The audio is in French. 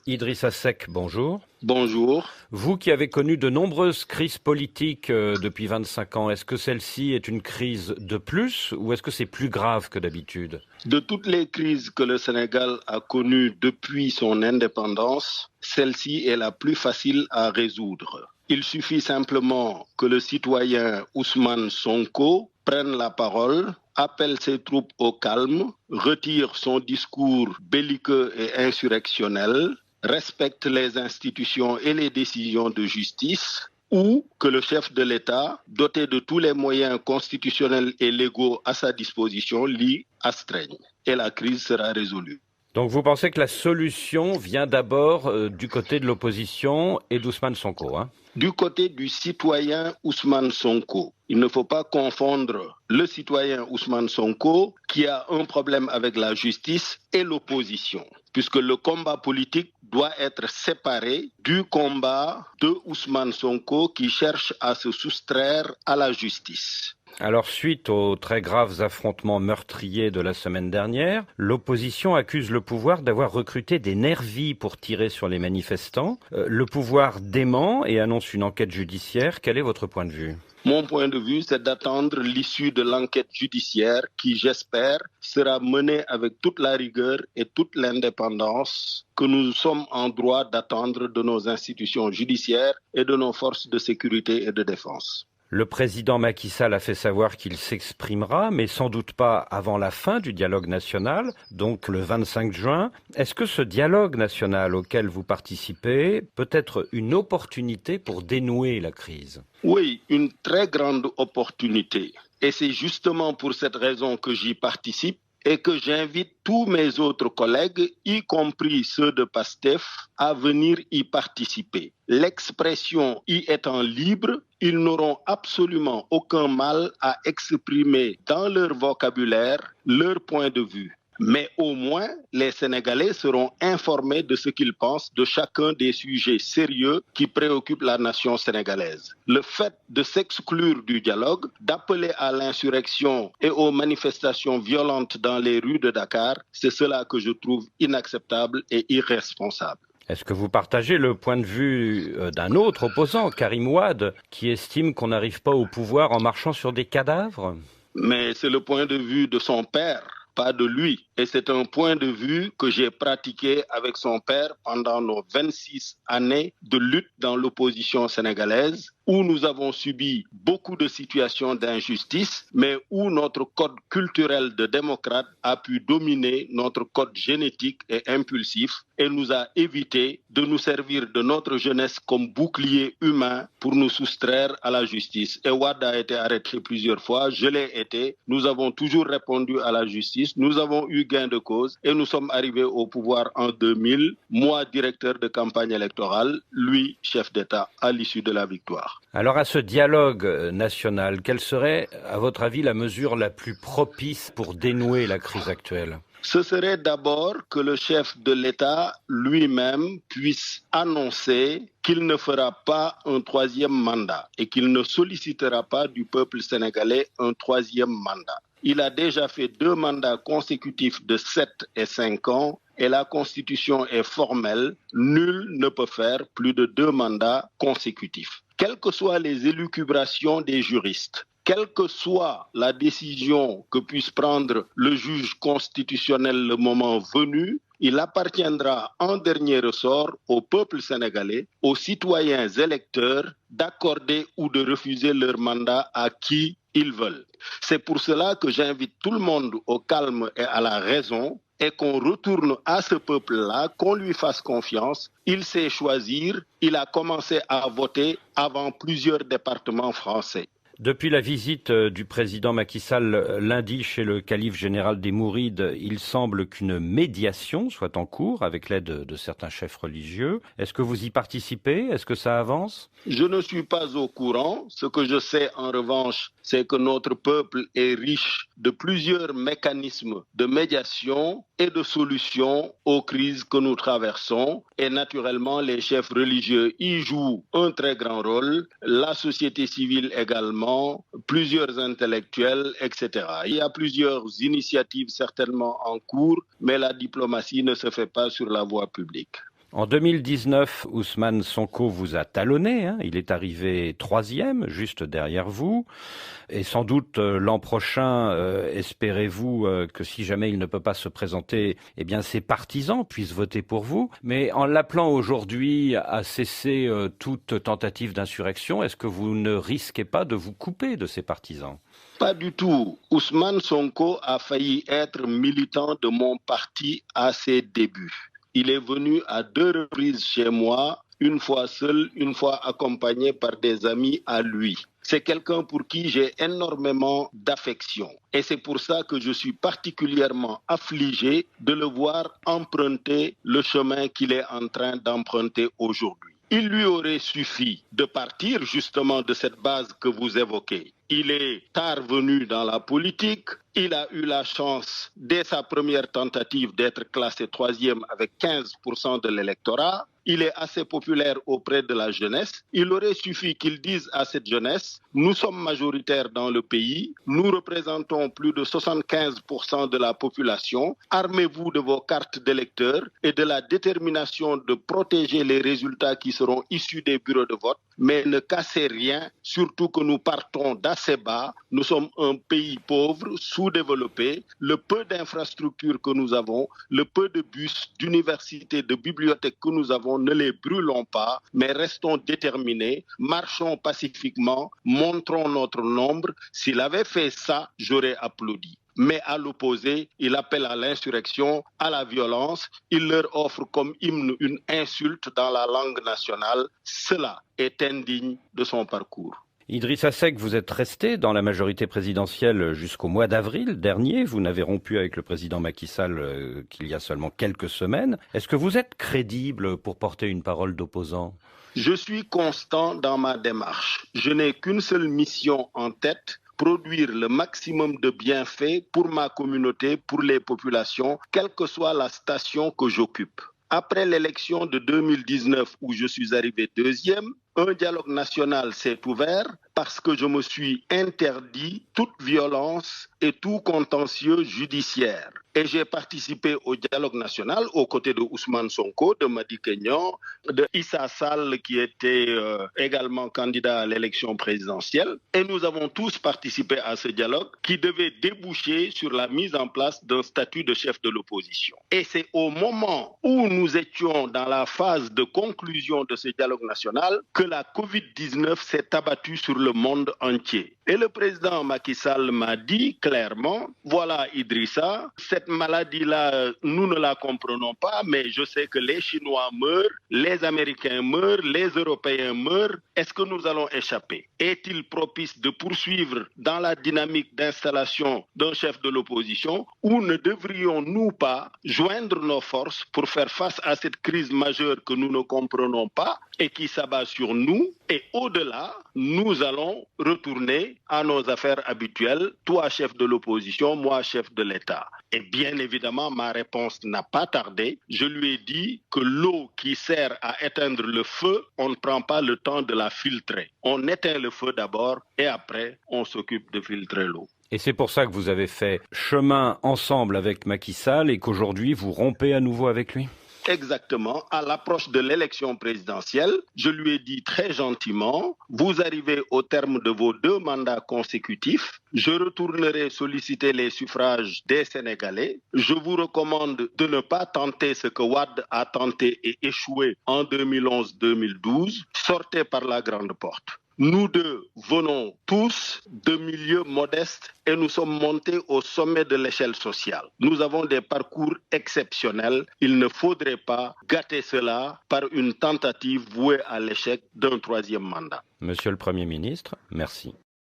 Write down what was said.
Idrissa Seck, bonjour. Bonjour. Vous qui avez connu de nombreuses crises politiques depuis 25 ans, est-ce que celle-ci est une crise de plus ou est-ce que c'est plus grave que d'habitude? De toutes les crises que le Sénégal a connues depuis son indépendance, celle-ci est la plus facile à résoudre. Il suffit simplement que le citoyen Ousmane Sonko prenne la parole, appelle ses troupes au calme, retire son discours belliqueux et insurrectionnel, respecte les institutions et les décisions de justice, ou que le chef de l'État, doté de tous les moyens constitutionnels et légaux à sa disposition, l'y astreigne. Et la crise sera résolue. Donc vous pensez que la solution vient d'abord du côté de l'opposition et d'Ousmane Sonko, hein? Du côté du citoyen Ousmane Sonko, il ne faut pas confondre le citoyen Ousmane Sonko qui a un problème avec la justice et l'opposition, puisque le combat politique doit être séparé du combat de Ousmane Sonko qui cherche à se soustraire à la justice. Alors, suite aux très graves affrontements meurtriers de la semaine dernière, l'opposition accuse le pouvoir d'avoir recruté des nervis pour tirer sur les manifestants. Le pouvoir dément et annonce une enquête judiciaire. Quel est votre point de vue ? Mon point de vue, c'est d'attendre l'issue de l'enquête judiciaire qui, j'espère, sera menée avec toute la rigueur et toute l'indépendance que nous sommes en droit d'attendre de nos institutions judiciaires et de nos forces de sécurité et de défense. Le président Macky Sall a fait savoir qu'il s'exprimera, mais sans doute pas avant la fin du dialogue national, donc le 25 juin. Est-ce que ce dialogue national auquel vous participez peut être une opportunité pour dénouer la crise ? Oui, une très grande opportunité. Et c'est justement pour cette raison que j'y participe et que j'invite tous mes autres collègues, y compris ceux de PASTEF, à venir y participer. L'expression y étant libre, ils n'auront absolument aucun mal à exprimer dans leur vocabulaire leur point de vue. Mais au moins, les Sénégalais seront informés de ce qu'ils pensent de chacun des sujets sérieux qui préoccupent la nation sénégalaise. Le fait de s'exclure du dialogue, d'appeler à l'insurrection et aux manifestations violentes dans les rues de Dakar, c'est cela que je trouve inacceptable et irresponsable. Est-ce que vous partagez le point de vue d'un autre opposant, Karim Wade, qui estime qu'on n'arrive pas au pouvoir en marchant sur des cadavres ? Mais c'est le point de vue de son père, pas de lui. Et c'est un point de vue que j'ai pratiqué avec son père pendant nos 26 années de lutte dans l'opposition sénégalaise, où nous avons subi beaucoup de situations d'injustice, mais où notre code culturel de démocrate a pu dominer notre code génétique et impulsif et nous a évité de nous servir de notre jeunesse comme bouclier humain pour nous soustraire à la justice. Et Wade a été arrêté plusieurs fois, je l'ai été, nous avons toujours répondu à la justice, nous avons eu gain de cause et nous sommes arrivés au pouvoir en 2000, moi directeur de campagne électorale, lui chef d'État à l'issue de la victoire. Alors à ce dialogue national, quelle serait, à votre avis, la mesure la plus propice pour dénouer la crise actuelle ? Ce serait d'abord que le chef de l'État lui-même puisse annoncer qu'il ne fera pas un troisième mandat et qu'il ne sollicitera pas du peuple sénégalais un troisième mandat. Il a déjà fait 2 mandats consécutifs de 7 et 5 ans et la Constitution est formelle. Nul ne peut faire plus de 2 mandats consécutifs. Quelles que soient les élucubrations des juristes, quelle que soit la décision que puisse prendre le juge constitutionnel le moment venu, il appartiendra en dernier ressort au peuple sénégalais, aux citoyens électeurs, d'accorder ou de refuser leur mandat à qui ils veulent. C'est pour cela que j'invite tout le monde au calme et à la raison et qu'on retourne à ce peuple-là, qu'on lui fasse confiance. Il sait choisir, il a commencé à voter avant plusieurs départements français. Depuis la visite du président Macky Sall lundi chez le calife général des Mourides, il semble qu'une médiation soit en cours avec l'aide de certains chefs religieux. Est-ce que vous y participez ? Est-ce que ça avance ? Je ne suis pas au courant. Ce que je sais en revanche, c'est que notre peuple est riche de plusieurs mécanismes de médiation et de solutions aux crises que nous traversons. Et naturellement, les chefs religieux y jouent un très grand rôle, la société civile également, plusieurs intellectuels, etc. Il y a plusieurs initiatives certainement en cours, mais la diplomatie ne se fait pas sur la voie publique. En 2019, Ousmane Sonko vous a talonné, hein. Il est arrivé 3e, juste derrière vous. Et sans doute l'an prochain, espérez-vous que si jamais il ne peut pas se présenter, eh bien ses partisans puissent voter pour vous. Mais en l'appelant aujourd'hui à cesser toute tentative d'insurrection, est-ce que vous ne risquez pas de vous couper de ces partisans? Pas du tout. Ousmane Sonko a failli être militant de mon parti à ses débuts. Il est venu à 2 reprises chez moi, une fois seul, une fois accompagné par des amis à lui. C'est quelqu'un pour qui j'ai énormément d'affection. Et c'est pour ça que je suis particulièrement affligé de le voir emprunter le chemin qu'il est en train d'emprunter aujourd'hui. Il lui aurait suffi de partir justement de cette base que vous évoquez. Il est tard venu dans la politique. Il a eu la chance, dès sa première tentative, d'être classé 3e avec 15% de l'électorat. Il est assez populaire auprès de la jeunesse. Il aurait suffi qu'il dise à cette jeunesse, nous sommes majoritaires dans le pays, nous représentons plus de 75% de la population, armez-vous de vos cartes d'électeurs et de la détermination de protéger les résultats qui seront issus des bureaux de vote, mais ne cassez rien, surtout que nous partons d'assez bas. Nous sommes un pays pauvre, sous-développé. Le peu d'infrastructures que nous avons, le peu de bus, d'universités, de bibliothèques que nous avons, ne les brûlons pas, mais restons déterminés, marchons pacifiquement, montrons notre nombre. S'il avait fait ça, j'aurais applaudi. Mais à l'opposé, il appelle à l'insurrection, à la violence. Il leur offre comme hymne une insulte dans la langue nationale. Cela est indigne de son parcours. Idrissa Seck, vous êtes resté dans la majorité présidentielle jusqu'au mois d'avril dernier. Vous n'avez rompu avec le président Macky Sall qu'il y a seulement quelques semaines. Est-ce que vous êtes crédible pour porter une parole d'opposant ? Je suis constant dans ma démarche. Je n'ai qu'une seule mission en tête, produire le maximum de bienfaits pour ma communauté, pour les populations, quelle que soit la station que j'occupe. Après l'élection de 2019 où je suis arrivé 2e, un dialogue national s'est ouvert parce que je me suis interdit toute violence et tout contentieux judiciaire. Et j'ai participé au dialogue national aux côtés de Ousmane Sonko, de Madi Kegnan, de Issa Sall qui était également candidat à l'élection présidentielle. Et nous avons tous participé à ce dialogue qui devait déboucher sur la mise en place d'un statut de chef de l'opposition. Et c'est au moment où nous étions dans la phase de conclusion de ce dialogue national que la Covid-19 s'est abattue sur le monde entier. Et le président Macky Sall m'a dit clairement, voilà Idrissa, cette maladie-là, nous ne la comprenons pas, mais je sais que les Chinois meurent, les Américains meurent, les Européens meurent. Est-ce que nous allons échapper? Est-il propice de poursuivre dans la dynamique d'installation d'un chef de l'opposition ou ne devrions-nous pas joindre nos forces pour faire face à cette crise majeure que nous ne comprenons pas et qui s'abat sur nous? Et au-delà, nous allons retourner à nos affaires habituelles, toi chef de l'opposition, moi chef de l'État. Et bien évidemment, ma réponse n'a pas tardé. Je lui ai dit que l'eau qui sert à éteindre le feu, on ne prend pas le temps de la filtrer. On éteint le feu d'abord et après, on s'occupe de filtrer l'eau. Et c'est pour ça que vous avez fait chemin ensemble avec Macky Sall et qu'aujourd'hui, vous rompez à nouveau avec lui ? Exactement. À l'approche de l'élection présidentielle, je lui ai dit très gentiment, vous arrivez au terme de vos 2 mandats consécutifs, je retournerai solliciter les suffrages des Sénégalais. Je vous recommande de ne pas tenter ce que Wade a tenté et échoué en 2011-2012. Sortez par la grande porte. Nous deux venons tous de milieux modestes et nous sommes montés au sommet de l'échelle sociale. Nous avons des parcours exceptionnels. Il ne faudrait pas gâter cela par une tentative vouée à l'échec d'un 3e mandat. Monsieur le Premier ministre, merci.